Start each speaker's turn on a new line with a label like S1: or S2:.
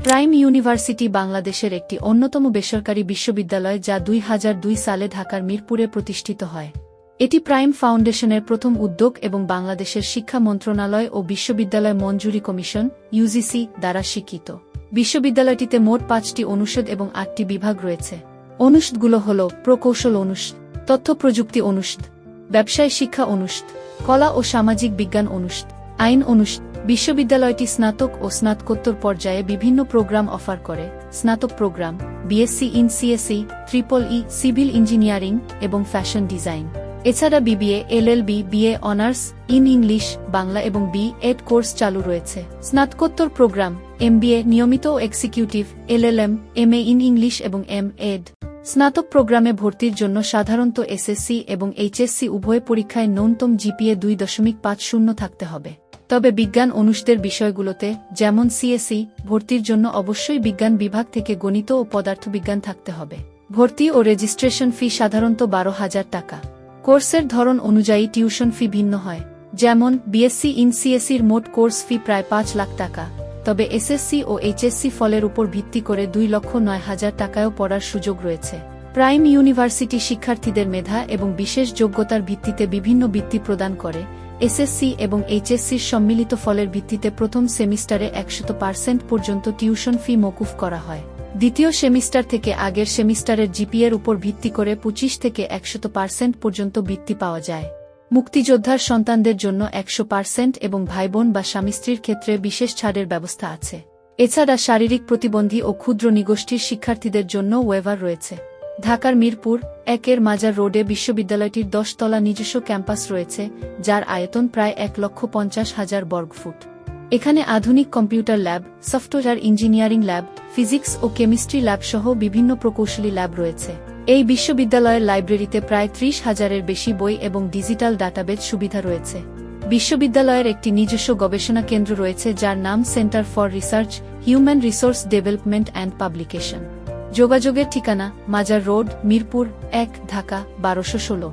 S1: Prime university বাংলাদেশের একটি অন্যতম বেসরকারি বিশ্ববিদ্যালয় যা 2002 সালে ঢাকার মিরপুরে প্রতিষ্ঠিত হয়। এটি প্রাইম ফাউন্ডেশনের প্রথম উদ্যোগ এবং বাংলাদেশের শিক্ষা মন্ত্রণালয় ও বিশ্ববিদ্যালয় মঞ্জুরি কমিশন (ইউজিসি) দ্বারা স্বীকৃত। বিশ্ববিদ্যালয়টিতে মোট 5টি অনুষদ এবং 8টি বিভাগ রয়েছে। অনুষদগুলো হল প্রকৌশল অনুষদ, তথ্য প্রযুক্তি অনুষদ, ব্যবসায় শিক্ষা অনুষদ, কলা ও সামাজিক বিজ্ঞান অনুষদ, আইন অনুষদ। বিশ্ববিদ্যালয়টি স্নাতক ও স্নাতকোত্তর পর্যায়ে বিভিন্ন প্রোগ্রাম অফার করে: স্নাতক program, BSc in CSE, triple E, civil engineering এবং ফ্যাশন ডিজাইন। এছাড়া BBA, LLB, BA honours in English, Bangla এবং বি.এড কোর্স চালু রয়েছে। স্নাতকোত্তর প্রোগ্রাম, এমবিএ নিয়মিত ও executive, LLM, MA in English এবং এম.এড। স্নাতক প্রোগ্রামে ভর্তির জন্য সাধারণত এসএসসি এবং এইচএসসি উভয় পরীক্ষায় ন্যূনতম জিপিএ 2.50 থাকতে হবে। তবে বিজ্ঞান অনুষদের বিষয়গুলোতে, যেমন সিএসই, ভর্তির জন্য অবশ্যই বিজ্ঞান বিভাগ থেকে গণিত ও পদার্থবিজ্ঞান থাকতে হবে। ভর্তি ও রেজিস্ট্রেশন ফি সাধারণত 12,000 টাকা। কোর্সের ধরন অনুযায়ী টিউশন ফি ভিন্ন হয়। যেমন বিএসসি ইন সিএসির মোট কোর্স ফি প্রায় 5 লাখ টাকা, তবে এসএসসি ও এইচএসসি ফলের উপর ভিত্তি করে 2,09,000 টাকায়ও পড়ার সুযোগ রয়েছে। প্রাইম ইউনিভার্সিটি শিক্ষার্থীদের মেধা এবং বিশেষ যোগ্যতার ভিত্তিতে বিভিন্ন বৃত্তি প্রদান করে। এসএসসি এবং এইচএসসির সম্মিলিত ফলের ভিত্তিতে প্রথম সেমিস্টারে 100% পর্যন্ত টিউশন ফি মওকুফ করা হয়। দ্বিতীয় সেমিস্টার থেকে আগের সেমিস্টারের জিপিএর উপর ভিত্তি করে 25 থেকে 100% পর্যন্ত বৃত্তি পাওয়া যায়। মুক্তিযোদ্ধার সন্তানদের জন্য 100% এবং ভাইবোন বা স্বামী স্ত্রীর ক্ষেত্রে বিশেষ ছাড়ের ব্যবস্থা আছে। এছাড়া শারীরিক প্রতিবন্ধী ও ক্ষুদ্র নিগোষ্ঠীর শিক্ষার্থীদের জন্য ওয়েভার রয়েছে। ঢাকার মিরপুর 1-এর মাজার রোডে বিশ্ববিদ্যালয়টির 10 তলা নিজস্ব ক্যাম্পাস রয়েছে, যার আয়তন প্রায় 1,50,000 বর্গফুট। এখানে আধুনিক computer lab, software engineering lab, physics ও কেমিস্ট্রি ল্যাব সহ বিভিন্ন প্রকৌশলী ল্যাব রয়েছে। এই বিশ্ববিদ্যালয়ের লাইব্রেরিতে প্রায় 30,000-এর বেশি বই এবং ডিজিটাল ডাটাবেজ সুবিধা রয়েছে। বিশ্ববিদ্যালয়ের একটি নিজস্ব গবেষণা কেন্দ্র রয়েছে যার নাম centre for research, human resource development and publication. যোগাযোগের ঠিকানা: মাজার রোড, মিরপুর 1, ঢাকা 1216।